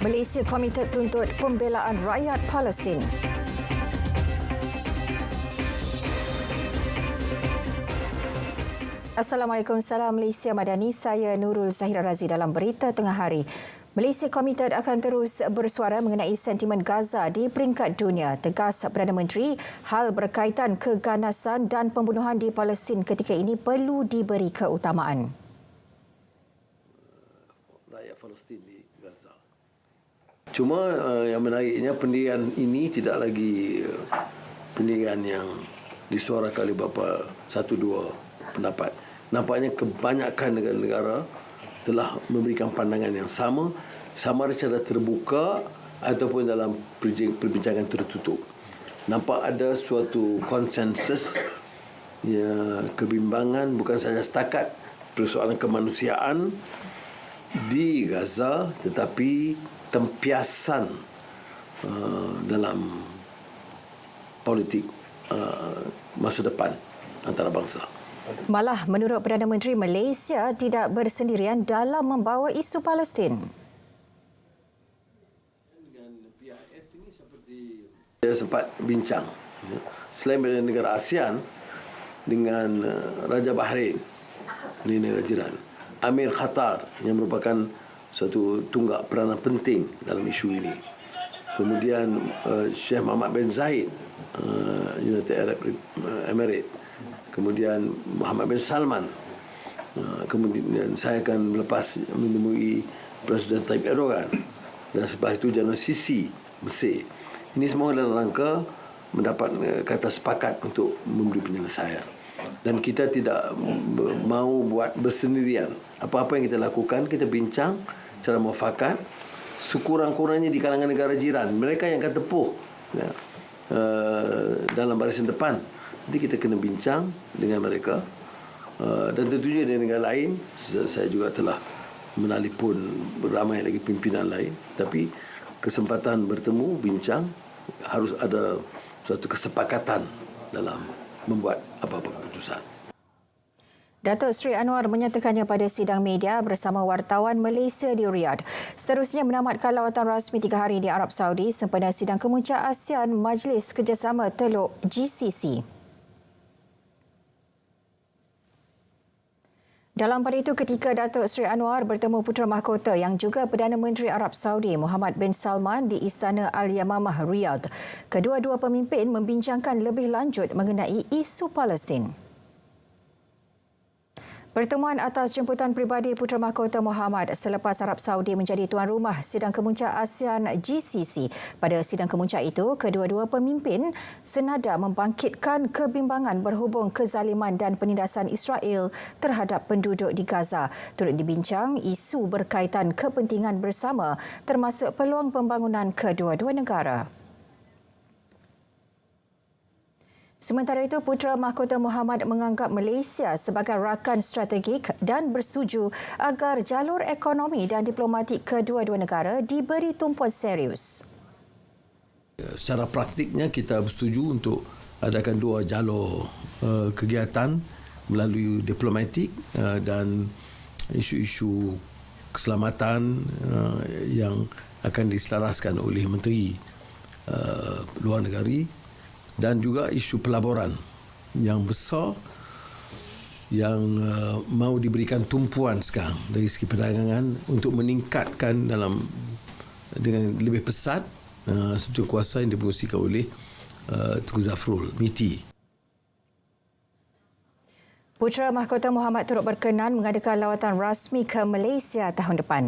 Malaysia komited tuntut pembelaan rakyat Palestin. Assalamualaikum, salam Malaysia Madani. Saya Nurul Zahira Razi dalam berita tengah hari. Malaysia komited akan terus bersuara mengenai sentimen Gaza di peringkat dunia. Tegas Perdana Menteri, hal berkaitan keganasan dan pembunuhan di Palestin ketika ini perlu diberi keutamaan. Rakyat Palestin di Gaza. Cuma yang menariknya pendirian ini tidak lagi pendirian yang disuarakan oleh beberapa satu dua pendapat. Nampaknya kebanyakan negara-negara telah memberikan pandangan yang sama ada secara terbuka ataupun dalam perbincangan tertutup. Nampak ada suatu konsensus, ya, kebimbangan bukan sahaja setakat persoalan kemanusiaan di Gaza, tetapi tempiasan dalam politik masa depan antarabangsa. Malah menurut Perdana Menteri, Malaysia tidak bersendirian dalam membawa isu Palestin. Dengan PIF ini seperti saya sempat bincang, selain dari negara ASEAN dengan Raja Bahrain, ini negara jiran, Amir Qatar yang merupakan suatu tunggak peranan penting dalam isu ini. Kemudian Sheikh Mohammed bin Zayed, United Arab Emirates. Kemudian Muhammad bin Salman. Kemudian saya akan melepas menemui Presiden Tayyip Erdogan. Dan setelah itu General Sisi, Mesir. Ini semua dalam rangka mendapat kata sepakat untuk memberi penyelesaian. Dan kita tidak mau buat bersendirian. Apa-apa yang kita lakukan, kita bincang secara muafakat. Sekurang-kurangnya di kalangan negara jiran. Mereka yang akan tepuh, ya, dalam barisan depan. Nanti kita kena bincang dengan mereka, dan tentunya dengan negara lain. Saya juga telah menelpon ramai lagi pimpinan lain. Tapi kesempatan bertemu, bincang, harus ada suatu kesepakatan dalam membuat apa-apa keputusan. Datuk Seri Anwar menyatakannya pada sidang media bersama wartawan Malaysia di Riyadh. Seterusnya menamatkan lawatan rasmi 3 hari di Arab Saudi sempena sidang kemuncak ASEAN Majlis Kerjasama Teluk GCC. Dalam pada itu, ketika Datuk Seri Anwar bertemu Putera Mahkota yang juga Perdana Menteri Arab Saudi Muhammad bin Salman di Istana Al-Yamamah, Riyadh, kedua-dua pemimpin membincangkan lebih lanjut mengenai isu Palestin. Pertemuan atas jemputan peribadi Putera Mahkota Muhammad selepas Arab Saudi menjadi tuan rumah sidang kemuncak ASEAN GCC. Pada sidang kemuncak itu, kedua-dua pemimpin senada membangkitkan kebimbangan berhubung kezaliman dan penindasan Israel terhadap penduduk di Gaza. Turut dibincang isu berkaitan kepentingan bersama termasuk peluang pembangunan kedua-dua negara. Sementara itu, Putera Mahkota Muhammad menganggap Malaysia sebagai rakan strategik dan bersetuju agar jalur ekonomi dan diplomatik kedua-dua negara diberi tumpuan serius. Secara praktiknya kita bersetuju untuk adakan dua jalur kegiatan melalui diplomatik dan isu-isu keselamatan yang akan diselaraskan oleh Menteri Luar Negara, dan juga isu pelaburan yang besar yang mau diberikan tumpuan sekarang dari segi perdagangan untuk meningkatkan dengan lebih pesat satu kuasa yang dipengerusikan oleh Tengku Zafrul MITI. Putera Mahkota Muhammad turut berkenan mengadakan lawatan rasmi ke Malaysia tahun depan.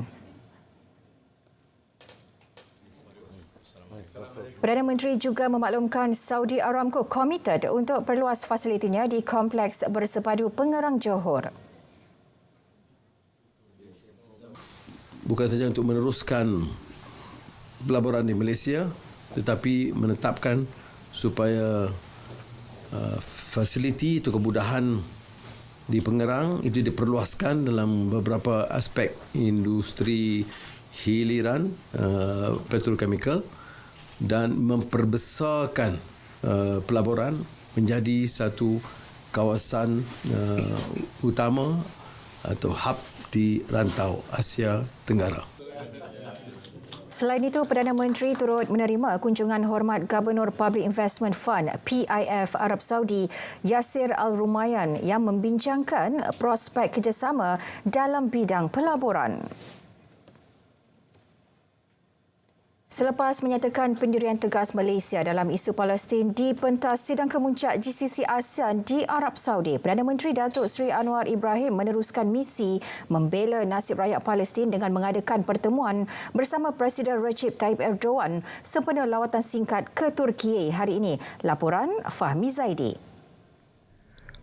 Perdana Menteri juga memaklumkan Saudi Aramco komited untuk perluas fasilitinya di Kompleks Bersepadu Pengerang Johor. Bukan saja untuk meneruskan pelaburan di Malaysia, tetapi menetapkan supaya fasiliti atau kemudahan di Pengerang itu diperluaskan dalam beberapa aspek industri hiliran petrochemical, dan memperbesarkan pelaburan menjadi satu kawasan utama atau hub di rantau Asia Tenggara. Selain itu, Perdana Menteri turut menerima kunjungan hormat Gubernur Public Investment Fund PIF Arab Saudi Yasir Al-Rumayyan yang membincangkan prospek kerjasama dalam bidang pelaburan. Selepas menyatakan pendirian tegas Malaysia dalam isu Palestin di pentas sidang kemuncak GCC ASEAN di Arab Saudi, Perdana Menteri Datuk Seri Anwar Ibrahim meneruskan misi membela nasib rakyat Palestin dengan mengadakan pertemuan bersama Presiden Recep Tayyip Erdogan sempena lawatan singkat ke Turki hari ini. Laporan Fahmi Zaidi.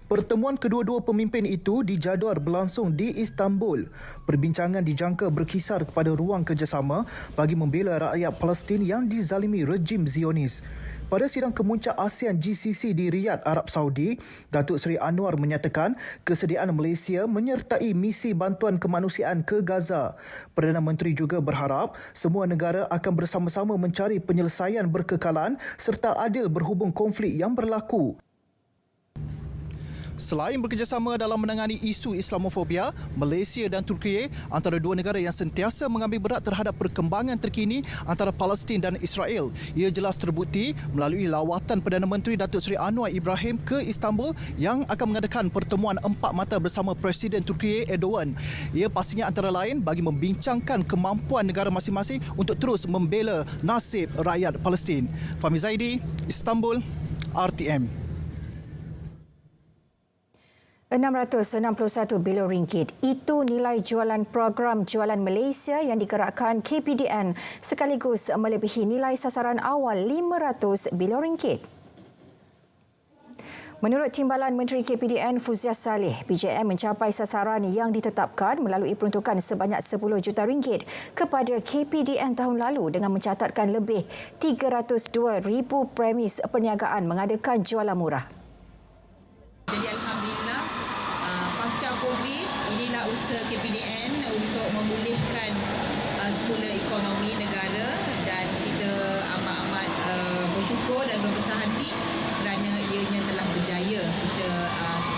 Pertemuan kedua-dua pemimpin itu dijadual berlangsung di Istanbul. Perbincangan dijangka berkisar kepada ruang kerjasama bagi membela rakyat Palestin yang dizalimi rejim Zionis. Pada sidang kemuncak ASEAN GCC di Riyadh, Arab Saudi, Datuk Seri Anwar menyatakan kesediaan Malaysia menyertai misi bantuan kemanusiaan ke Gaza. Perdana Menteri juga berharap semua negara akan bersama-sama mencari penyelesaian berkekalan serta adil berhubung konflik yang berlaku. Selain bekerjasama dalam menangani isu Islamofobia, Malaysia dan Turki antara dua negara yang sentiasa mengambil berat terhadap perkembangan terkini antara Palestin dan Israel. Ia jelas terbukti melalui lawatan Perdana Menteri Datuk Seri Anwar Ibrahim ke Istanbul yang akan mengadakan pertemuan empat mata bersama Presiden Turki Erdogan. Ia pastinya antara lain bagi membincangkan kemampuan negara masing-masing untuk terus membela nasib rakyat Palestin. Fahmi Zaidi, Istanbul, RTM. RM661 bilion. Itu nilai jualan program jualan Malaysia yang digerakkan KPDN sekaligus melebihi nilai sasaran awal RM500 bilion. Menurut Timbalan Menteri KPDN Fuziah Saleh, PJM mencapai sasaran yang ditetapkan melalui peruntukan sebanyak RM10 juta kepada KPDN tahun lalu dengan mencatatkan lebih 302,000 premis perniagaan mengadakan jualan murah. Jadi alhamdulillah pasca COVID inilah usaha KPDN untuk memulihkan semula ekonomi negara dan kita amat-amat bersyukur dan berbesar hati kerana ianya telah berjaya kita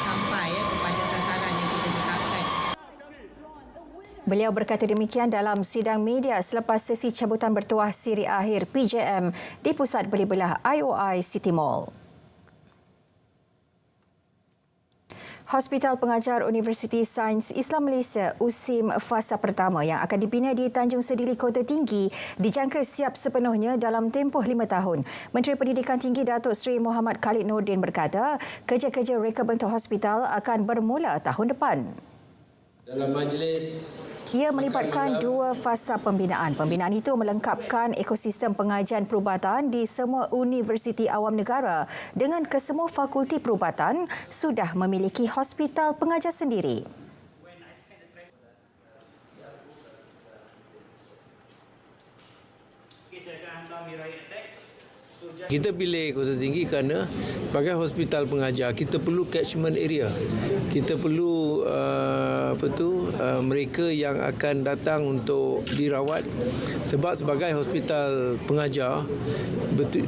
sampai kepada sasaran yang kita tetapkan. Beliau berkata demikian dalam sidang media selepas sesi cabutan bertuah siri akhir PJM di Pusat Beli Belah IOI City Mall. Hospital Pengajar Universiti Sains Islam Malaysia USIM fasa pertama yang akan dibina di Tanjung Sedili Kota Tinggi dijangka siap sepenuhnya dalam tempoh 5 tahun. Menteri Pendidikan Tinggi Datuk Seri Muhammad Khalid Nordin berkata, kerja-kerja reka bentuk hospital akan bermula tahun depan. Dalam majlis Ia melibatkan 2 fasa pembinaan. Pembinaan itu melengkapkan ekosistem pengajian perubatan di semua universiti awam negara dengan kesemua fakulti perubatan sudah memiliki hospital pengajar sendiri. kita pilih Kota Tinggi kerana sebagai hospital pengajar kita perlu catchment area. Kita perlu mereka yang akan datang untuk dirawat sebab sebagai hospital pengajar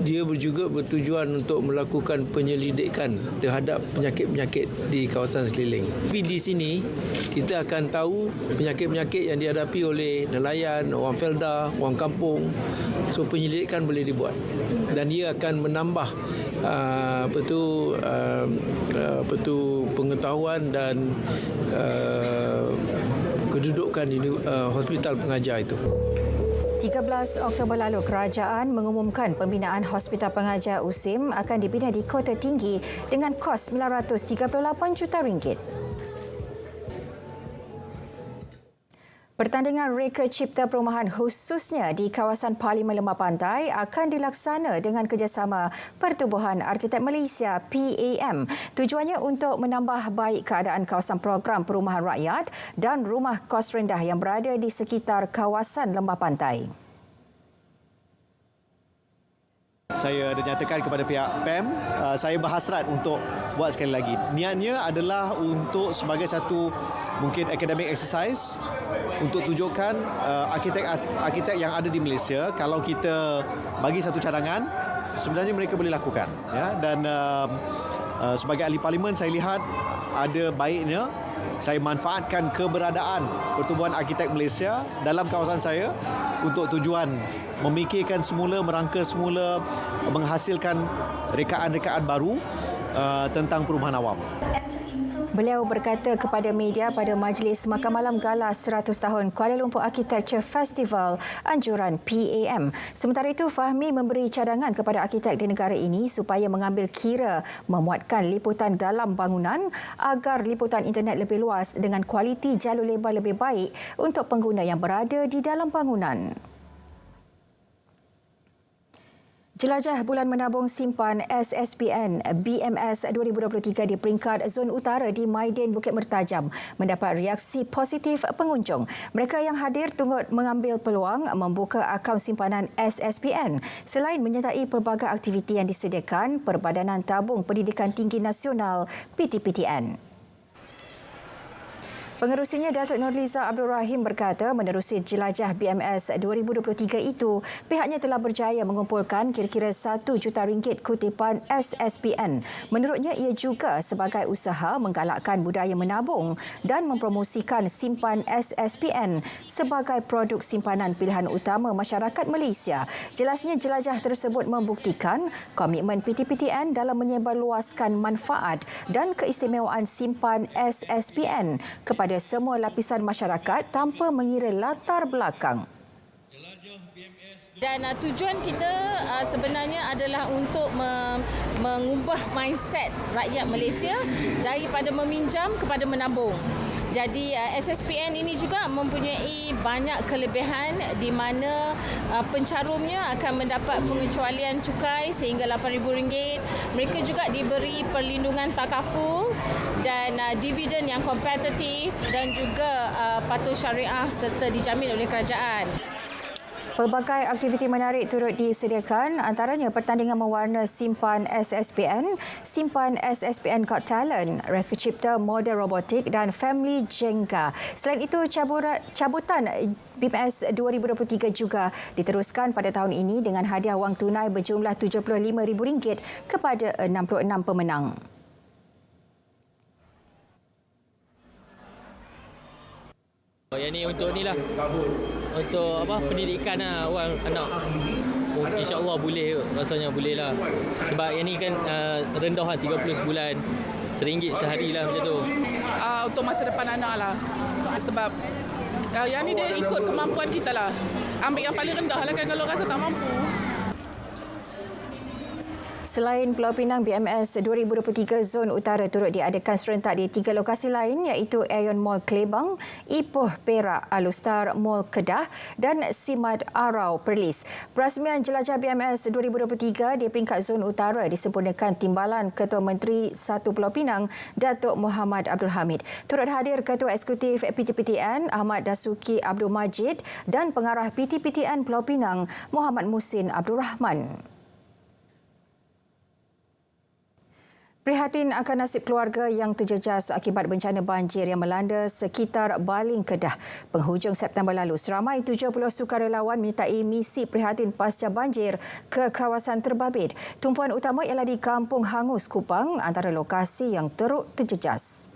dia juga bertujuan untuk melakukan penyelidikan terhadap penyakit-penyakit di kawasan sekeliling. Tapi di sini kita akan tahu penyakit-penyakit yang dihadapi oleh nelayan, orang felda, orang kampung. So penyelidikan boleh dibuat dan ia akan menambah pengetahuan dan kedudukan hospital pengajar itu. 13 Oktober lalu, kerajaan mengumumkan pembinaan Hospital Pengajar USIM akan dibina di Kota Tinggi dengan kos RM938 juta. Pertandingan Reka Cipta Perumahan khususnya di kawasan Parlimen Lembah Pantai akan dilaksana dengan kerjasama Pertubuhan Arkitek Malaysia PAM. Tujuannya untuk menambah baik keadaan kawasan program perumahan rakyat dan rumah kos rendah yang berada di sekitar kawasan Lembah Pantai. Saya ada nyatakan kepada pihak PAM, saya berhasrat untuk buat sekali lagi. Niatnya adalah untuk sebagai satu mungkin academic exercise untuk tunjukkan arkitek yang ada di Malaysia, kalau kita bagi satu cadangan, sebenarnya mereka boleh lakukan. Ya? Dan Sebagai ahli parlimen, saya lihat ada baiknya saya manfaatkan keberadaan Pertubuhan Arkitek Malaysia dalam kawasan saya untuk tujuan memikirkan semula, merangka semula, menghasilkan rekaan-rekaan baru tentang perumahan awam. Beliau berkata kepada media pada Majlis Makan Malam Gala 100 Tahun Kuala Lumpur Architecture Festival anjuran PAM. Sementara itu, Fahmi memberi cadangan kepada arkitek di negara ini supaya mengambil kira memuatkan liputan dalam bangunan agar liputan internet lebih luas dengan kualiti jalur lebar lebih baik untuk pengguna yang berada di dalam bangunan. Jelajah Bulan Menabung Simpan SSPN BMS 2023 di peringkat Zon Utara di Maidin Bukit Mertajam mendapat reaksi positif pengunjung. Mereka yang hadir turut mengambil peluang membuka akaun simpanan SSPN selain menyertai pelbagai aktiviti yang disediakan Perbadanan Tabung Pendidikan Tinggi Nasional PTPTN. Pengerusinya Datuk Nurliza Abdul Rahim berkata menerusi jelajah BMS 2023 itu, pihaknya telah berjaya mengumpulkan kira-kira RM1 juta kutipan SSPN. Menurutnya, ia juga sebagai usaha menggalakkan budaya menabung dan mempromosikan simpan SSPN sebagai produk simpanan pilihan utama masyarakat Malaysia. Jelasnya, jelajah tersebut membuktikan komitmen PTPTN dalam menyebarluaskan manfaat dan keistimewaan simpan SSPN kepada semua lapisan masyarakat tanpa mengira latar belakang. Dan tujuan kita sebenarnya adalah untuk mengubah mindset rakyat Malaysia daripada meminjam kepada menabung. Jadi SSPN ini juga mempunyai banyak kelebihan di mana pencarumnya akan mendapat pengecualian cukai sehingga RM8,000. Mereka juga diberi perlindungan takaful dan dividen yang kompetitif dan juga patuh syariah serta dijamin oleh kerajaan. Pelbagai aktiviti menarik turut disediakan, antaranya pertandingan mewarna simpan SSPN, simpan SSPN Got Talent, reka cipta model robotik dan family Jenga. Selain itu, cabutan BMS 2023 juga diteruskan pada tahun ini dengan hadiah wang tunai berjumlah RM75,000 kepada 66 pemenang. Yang ni untuk ni lah, untuk pendidikan lah orang anak. InsyaAllah boleh, rasanya boleh lah. Sebab yang ni kan rendah lah, 30 sebulan, RM1 sehari lah macam tu. Untuk masa depan anak lah. Sebab yang ni dia ikut kemampuan kita lah. Ambil yang paling rendah lah kan kalau rasa tak mampu. Selain Pulau Pinang, BMS 2023 Zon Utara turut diadakan serentak di 3 lokasi lain iaitu Aeon Mall Kelebang, Ipoh Perak, Alustar Mall Kedah dan Simat Arau Perlis. Perasmian jelajah BMS 2023 di peringkat Zon Utara disempurnakan Timbalan Ketua Menteri 1 Pulau Pinang, Datuk Muhammad Abdul Hamid. Turut hadir Ketua Eksekutif PTPTN Ahmad Dasuki Abdul Majid dan Pengarah PTPTN Pulau Pinang Muhammad Musin Abdul Rahman. Prihatin akan nasib keluarga yang terjejas akibat bencana banjir yang melanda sekitar Baling, Kedah. Penghujung September lalu, seramai 70 sukarelawan menyertai misi prihatin pasca banjir ke kawasan terbabit. Tumpuan utama ialah di Kampung Hangus, Kupang, antara lokasi yang teruk terjejas.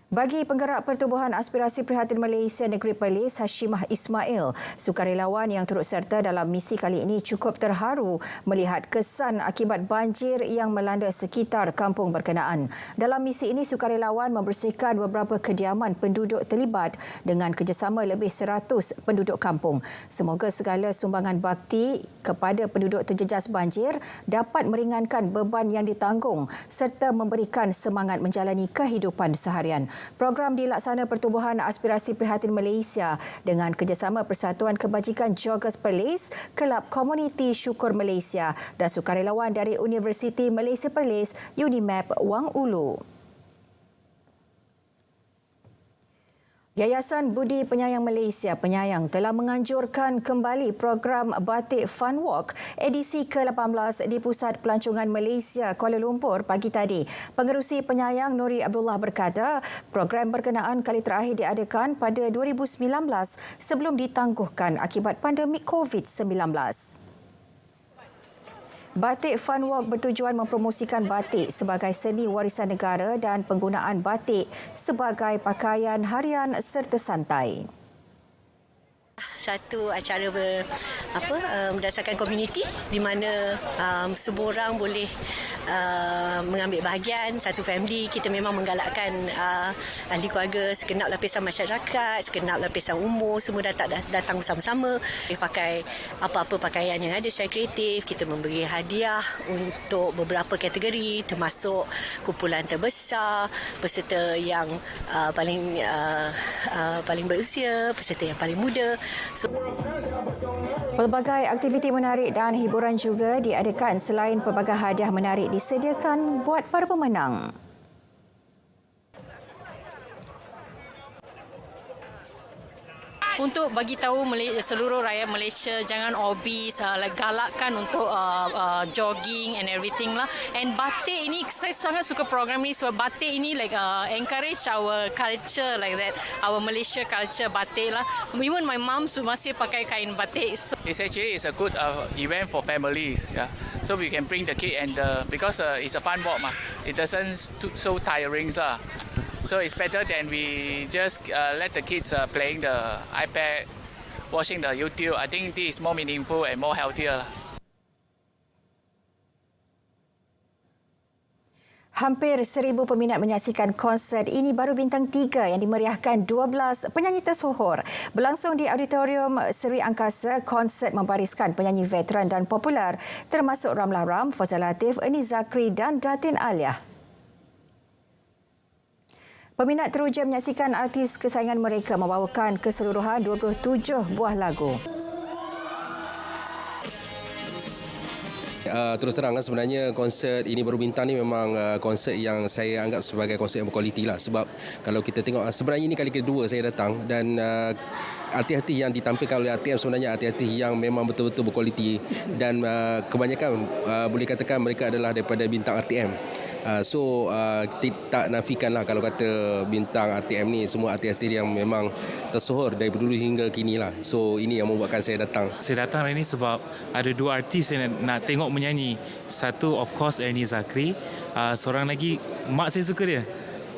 Bagi penggerak Pertubuhan Aspirasi Prihatin Malaysia Negeri Perlis, Hashimah Ismail, sukarelawan yang turut serta dalam misi kali ini cukup terharu melihat kesan akibat banjir yang melanda sekitar kampung berkenaan. Dalam misi ini, sukarelawan membersihkan beberapa kediaman penduduk terlibat dengan kerjasama lebih 100 penduduk kampung. Semoga segala sumbangan bakti kepada penduduk terjejas banjir dapat meringankan beban yang ditanggung serta memberikan semangat menjalani kehidupan seharian. Program dilaksana Pertubuhan Aspirasi Prihatin Malaysia dengan kerjasama Persatuan Kebajikan Joggers Perlis, Kelab Komuniti Syukur Malaysia dan sukarelawan dari Universiti Malaysia Perlis, UNIMAP Wang Ulu. Yayasan Budi Penyayang Malaysia Penyayang telah menganjurkan kembali program Batik Fun Walk edisi ke-18 di Pusat Pelancongan Malaysia Kuala Lumpur pagi tadi. Pengerusi Penyayang Nuri Abdullah berkata, program berkenaan kali terakhir diadakan pada 2019 sebelum ditangguhkan akibat pandemik COVID-19. Batik Fun Walk bertujuan mempromosikan batik sebagai seni warisan negara dan penggunaan batik sebagai pakaian harian serta santai. Satu acara berdasarkan komuniti di mana semua orang boleh mengambil bahagian, satu family. Kita memang menggalakkan ahli keluarga, segenap lapisan masyarakat, segenap lapisan umur, semua datang bersama-sama. Pakai apa-apa pakaian yang ada secara kreatif. Kita memberi hadiah untuk beberapa kategori, termasuk kumpulan terbesar, peserta yang paling berusia, peserta yang paling muda. Pelbagai aktiviti menarik dan hiburan juga diadakan selain pelbagai hadiah menarik disediakan buat para pemenang. Untuk bagi tahu seluruh rakyat Malaysia jangan obese, galakkan untuk jogging and everything lah. And batik ini, saya sangat suka program ni sebab batik ini encourage our culture like that, our Malaysia culture batik lah. Even my mom masih pakai kain batik. It's a good event for families. Yeah. So we can bring the kid and because it's a fun walk, it doesn't so tiring lah. So it's better than we just let the kids playing the iPad, watching the YouTube. I think this is more meaningful and more healthier. Hampir 1,000 peminat menyaksikan konsert Ini Baru Bintang 3 yang dimeriahkan 12 penyanyi tersohor. Berlangsung di Auditorium Seri Angkasa, konsert membariskan penyanyi veteran dan popular termasuk Ramlah Ram, Fazal Latif, Ernie Zakri dan Datin Alia. Peminat teruja menyaksikan artis kesayangan mereka membawakan keseluruhan 27 buah lagu. Terus terang sebenarnya konsert Ini Baru Bintang ni memang konsert yang saya anggap sebagai konsert yang berkualiti lah. Sebab kalau kita tengok sebenarnya ini kali kedua saya datang dan artis-artis yang ditampilkan oleh RTM sebenarnya artis-artis yang memang betul-betul berkualiti dan kebanyakan boleh katakan mereka adalah daripada bintang RTM. Tak nafikanlah kalau kata bintang RTM ni semua artis-artis yang memang tersohor dari dulu hingga kini lah. So ini yang membuatkan saya datang. Saya datang hari ni sebab ada dua artis yang nak tengok menyanyi. Satu of course Ernie Zakri, seorang lagi mak saya suka dia,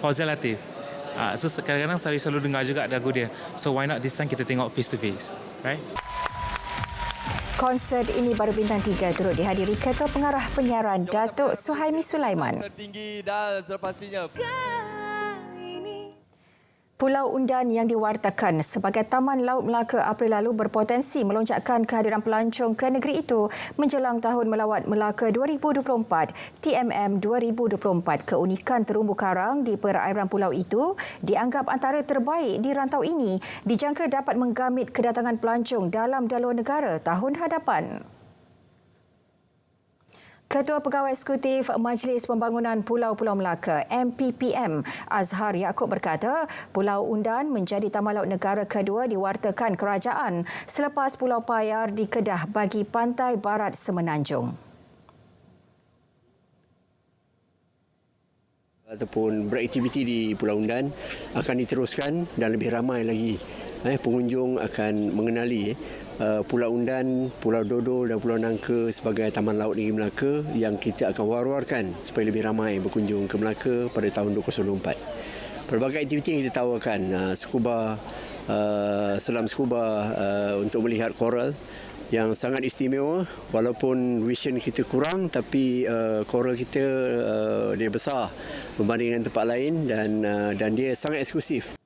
Fazal Latif. So kadang-kadang saya selalu dengar juga lagu dia. So why not this time kita tengok face to face, right? Konsert Ini Baru Bintang 3 turut dihadiri Ketua Pengarah Penyiaran Datuk Suhaimi Sulaiman. Tertinggi dan sepastinya. Pulau Undan yang diwartakan sebagai Taman Laut Melaka April lalu berpotensi melonjakkan kehadiran pelancong ke negeri itu menjelang Tahun Melawat Melaka 2024, TMM 2024. Keunikan terumbu karang di perairan pulau itu dianggap antara terbaik di rantau ini, dijangka dapat menggamit kedatangan pelancong dalam dan luar negara tahun hadapan. Ketua Pegawai Eksekutif Majlis Pembangunan Pulau-Pulau Melaka MPPM Azhar Yaakob berkata Pulau Undan menjadi taman laut negara kedua diwartakan kerajaan selepas Pulau Payar di Kedah bagi pantai barat Semenanjung. Ataupun beraktiviti di Pulau Undan akan diteruskan dan lebih ramai lagi pengunjung akan mengenali Pulau Undan, Pulau Dodol dan Pulau Nangka sebagai Taman Laut Negeri Melaka yang kita akan war-warkan supaya lebih ramai berkunjung ke Melaka pada tahun 2024. Pelbagai aktiviti yang kita tawarkan, selam scuba untuk melihat koral yang sangat istimewa. Walaupun vision kita kurang tapi koral kita dia besar berbanding dengan tempat lain dan dia sangat eksklusif.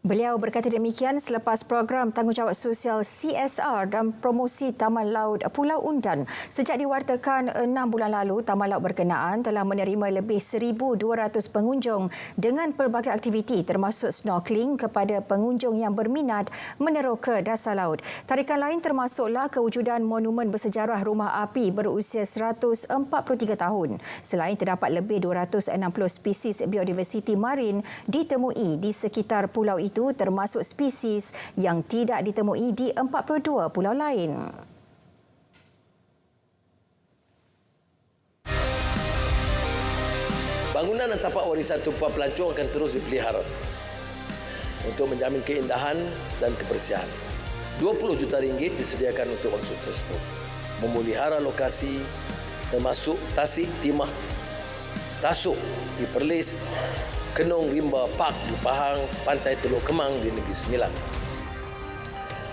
Beliau berkata demikian selepas program tanggungjawab sosial CSR dan promosi Taman Laut Pulau Undan. Sejak diwartakan 6 bulan lalu, Taman Laut berkenaan telah menerima lebih 1,200 pengunjung dengan pelbagai aktiviti termasuk snorkeling kepada pengunjung yang berminat meneroka dasar laut. Tarikan lain termasuklah kewujudan monumen bersejarah rumah api berusia 143 tahun. Selain terdapat lebih 260 spesies biodiversiti marin ditemui di sekitar pulau itu, termasuk spesies yang tidak ditemui di 42 pulau lain. Bangunan dan tapak warisan tumpuan pelancong akan terus dipelihara untuk menjamin keindahan dan kebersihan. 20 juta ringgit disediakan untuk maksud tersebut. memelihara lokasi termasuk Tasik Timah, Tasuk di Perlis, Kenong Rimba Park di Pahang, Pantai Teluk Kemang di Negeri Sembilan.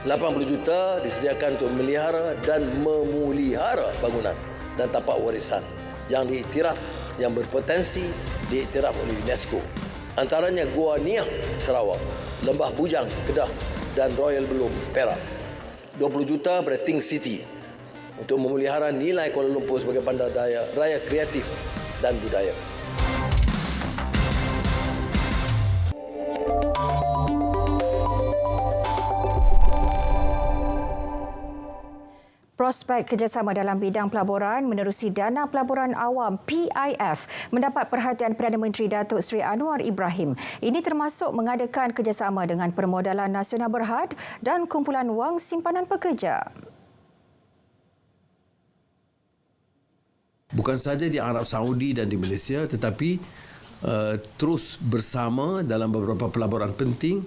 80 juta disediakan untuk memelihara dan memulihara bangunan dan tapak warisan yang diiktiraf, yang berpotensi diiktiraf oleh UNESCO. Antaranya Gua Niah, Sarawak, Lembah Bujang, Kedah dan Royal Belum, Perak. 20 juta pada Think City untuk memelihara nilai Kuala Lumpur sebagai bandar raya kreatif dan budaya. Prospek kerjasama dalam bidang pelaburan menerusi Dana Pelaburan Awam PIF mendapat perhatian Perdana Menteri Datuk Seri Anwar Ibrahim. Ini termasuk mengadakan kerjasama dengan Permodalan Nasional Berhad dan Kumpulan Wang Simpanan Pekerja. Bukan sahaja di Arab Saudi dan di Malaysia, tetapi terus bersama dalam beberapa pelaburan penting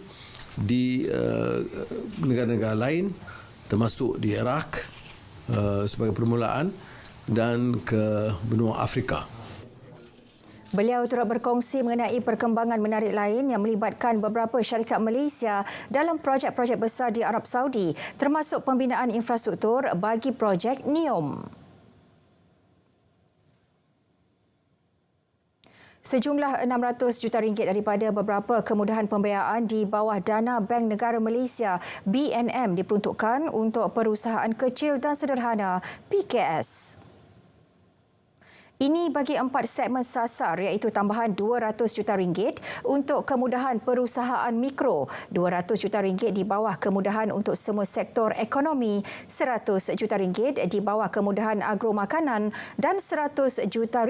di negara-negara lain, termasuk di Iraq sebagai permulaan dan ke benua Afrika. Beliau turut berkongsi mengenai perkembangan menarik lain yang melibatkan beberapa syarikat Malaysia dalam projek-projek besar di Arab Saudi, termasuk pembinaan infrastruktur bagi projek NEOM. Sejumlah RM600 juta daripada beberapa kemudahan pembiayaan di bawah Dana Bank Negara Malaysia BNM diperuntukkan untuk perusahaan kecil dan sederhana PKS. Ini bagi 4 segmen sasar iaitu tambahan RM200 juta untuk kemudahan perusahaan mikro, RM200 juta di bawah kemudahan untuk semua sektor ekonomi, RM100 juta di bawah kemudahan agro makanan dan RM100 juta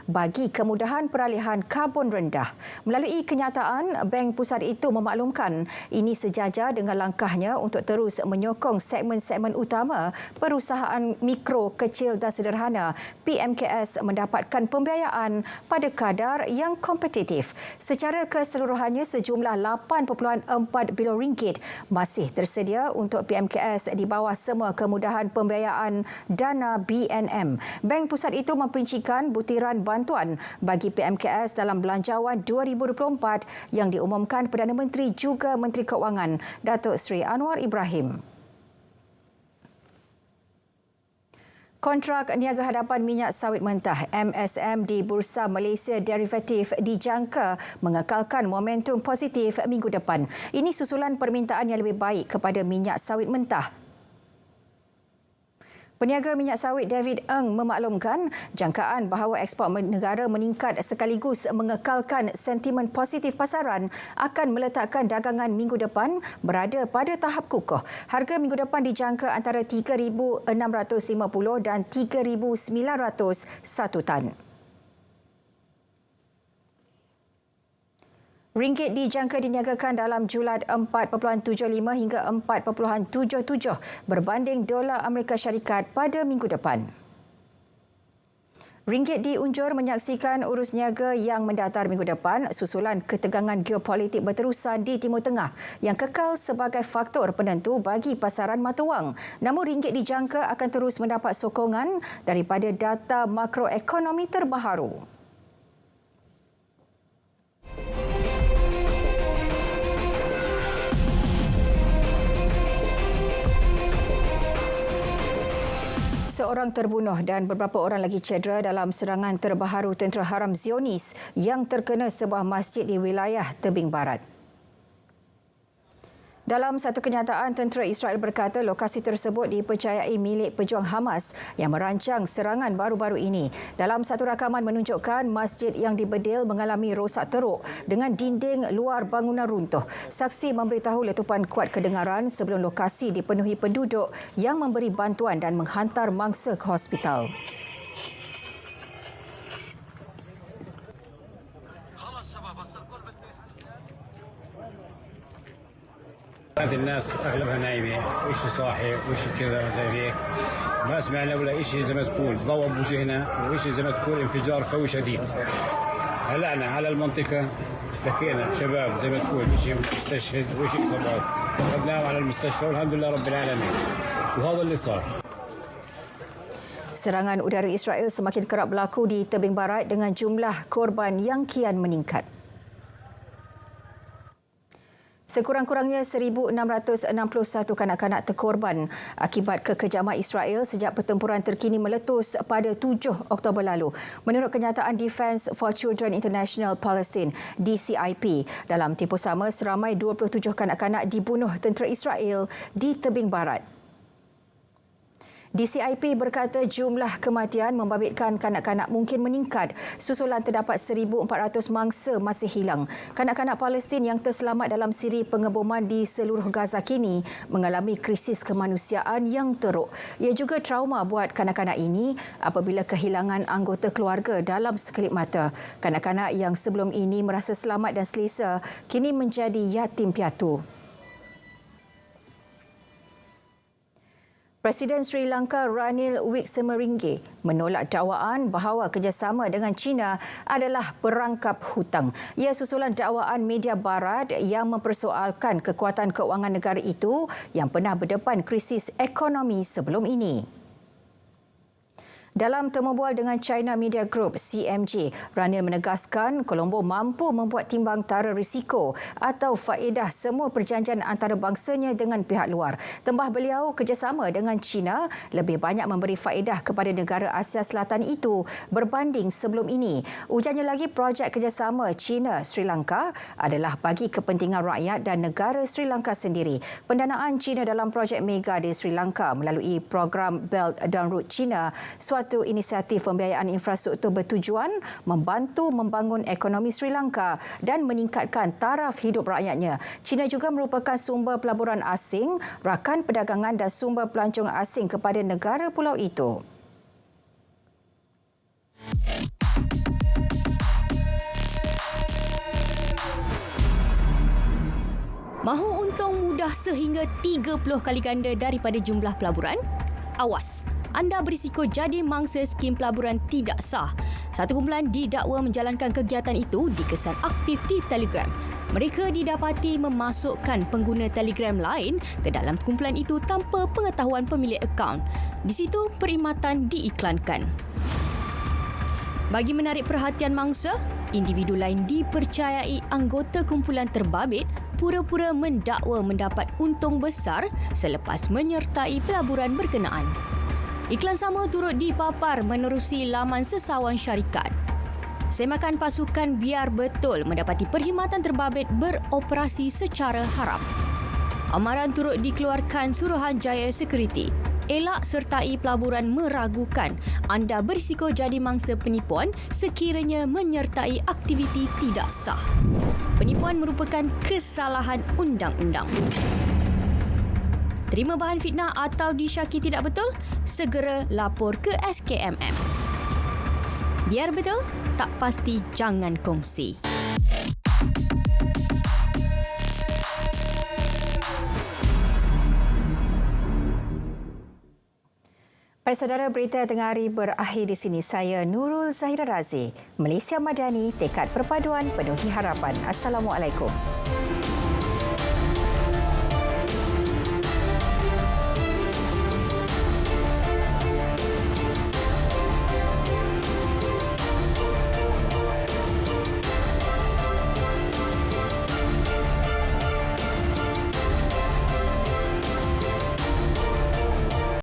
bagi kemudahan peralihan karbon rendah. Melalui kenyataan, Bank Pusat itu memaklumkan ini sejajar dengan langkahnya untuk terus menyokong segmen-segmen utama perusahaan mikro, kecil dan sederhana PMKS mendapatkan pembiayaan pada kadar yang kompetitif. Secara keseluruhannya, sejumlah RM8.4 bilion masih tersedia untuk PMKS di bawah semua kemudahan pembiayaan dana BNM. Bank Pusat itu memperincikan butiran bantuan bagi PMKS dalam Belanjawan 2024 yang diumumkan Perdana Menteri juga Menteri Keuangan Datuk Seri Anwar Ibrahim. Kontrak niaga hadapan minyak sawit mentah MSM di Bursa Malaysia Derivatif dijangka mengekalkan momentum positif minggu depan. Ini susulan permintaan yang lebih baik kepada minyak sawit mentah. Peniaga minyak sawit David Ng memaklumkan jangkaan bahawa ekspor negara meningkat sekaligus mengekalkan sentimen positif pasaran akan meletakkan dagangan minggu depan berada pada tahap kukuh. Harga minggu depan dijangka antara RM3,650 dan RM3,900 satu tan. Ringgit dijangka diniagakan dalam julat 4.75 hingga 4.77 berbanding dolar Amerika Syarikat pada minggu depan. Ringgit diunjur menyaksikan urus niaga yang mendatar minggu depan susulan ketegangan geopolitik berterusan di Timur Tengah yang kekal sebagai faktor penentu bagi pasaran mata wang. Namun ringgit dijangka akan terus mendapat sokongan daripada data makroekonomi terbaharu. Seorang terbunuh dan beberapa orang lagi cedera dalam serangan terbaharu tentera haram Zionis yang terkena sebuah masjid di wilayah Tebing Barat. Dalam satu kenyataan, tentera Israel berkata lokasi tersebut dipercayai milik pejuang Hamas yang merancang serangan baru-baru ini. Dalam satu rakaman menunjukkan masjid yang dibedil mengalami rosak teruk dengan dinding luar bangunan runtuh. Saksi memberitahu letupan kuat kedengaran sebelum lokasi dipenuhi penduduk yang memberi bantuan dan menghantar mangsa ke hospital. هذه الناس اغلبها نايمه وإشي صاحي وإشي كذا زي هيك ما سمعنا ولا إشي زي ما تقول ضوء بوجهنا وإشي زي ما تقول انفجار قوي شديد. هلأنا على المنطقه لقينا شباب زي ما تقول إشي مستشهد وإشي اصابات اخذناهم على المستشفى والحمد لله رب العالمين وهذا اللي صار. Serangan udara Israel semakin kerap berlaku di tebing barat dengan jumlah korban yang kian meningkat. Sekurang-kurangnya 1,661 kanak-kanak terkorban akibat kekejaman Israel sejak pertempuran terkini meletus pada 7 Oktober lalu. Menurut kenyataan Defence for Children International Palestine (DCIP), dalam tempoh sama seramai 27 kanak-kanak dibunuh tentera Israel di tebing barat. DCIP berkata jumlah kematian membabitkan kanak-kanak mungkin meningkat susulan terdapat 1,400 mangsa masih hilang. Kanak-kanak Palestin yang terselamat dalam siri pengeboman di seluruh Gaza kini mengalami krisis kemanusiaan yang teruk. Ia juga trauma buat kanak-kanak ini apabila kehilangan anggota keluarga dalam sekelip mata. Kanak-kanak yang sebelum ini merasa selamat dan selesa kini menjadi yatim piatu. Presiden Sri Lanka Ranil Wickremesinghe menolak dakwaan bahawa kerjasama dengan China adalah perangkap hutang. Ia susulan dakwaan media barat yang mempersoalkan kekuatan keuangan negara itu yang pernah berdepan krisis ekonomi sebelum ini. Dalam temubual dengan China Media Group (CMG), Ranil menegaskan Colombo mampu membuat timbang tara risiko atau faedah semua perjanjian antarabangsanya dengan pihak luar. Tambah beliau, kerjasama dengan China lebih banyak memberi faedah kepada negara Asia Selatan itu berbanding sebelum ini. Ujarnya lagi, projek kerjasama China-Sri Lanka adalah bagi kepentingan rakyat dan negara Sri Lanka sendiri. Pendanaan China dalam projek mega di Sri Lanka melalui program Belt and Road China, suatu inisiatif pembiayaan infrastruktur bertujuan membantu membangun ekonomi Sri Lanka dan meningkatkan taraf hidup rakyatnya. China juga merupakan sumber pelaburan asing, rakan perdagangan dan sumber pelancong asing kepada negara pulau itu. Mahu untung mudah sehingga 30 kali ganda daripada jumlah pelaburan? Awas, anda berisiko jadi mangsa skim pelaburan tidak sah. Satu kumpulan didakwa menjalankan kegiatan itu dikesan aktif di Telegram. Mereka didapati memasukkan pengguna Telegram lain ke dalam kumpulan itu tanpa pengetahuan pemilik akaun. Di situ perkhidmatan diiklankan. Bagi menarik perhatian mangsa, individu lain dipercayai anggota kumpulan terbabit pura-pura mendakwa mendapat untung besar selepas menyertai pelaburan berkenaan. Iklan sama turut dipapar menerusi laman sesawan syarikat. Semakan pasukan biar betul mendapati perkhidmatan terbabit beroperasi secara haram. Amaran turut dikeluarkan Suruhanjaya Security. Elak sertai pelaburan meragukan anda berisiko jadi mangsa penipuan sekiranya menyertai aktiviti tidak sah. Penipuan merupakan kesalahan undang-undang. Terima bahan fitnah atau disyaki tidak betul? Segera lapor ke SKMM. Biar betul, tak pasti jangan kongsi. Baik saudara, berita tengah hari berakhir di sini. Saya Nurul Zahira Razi. Malaysia Madani, tekad perpaduan penuhi harapan. Assalamualaikum.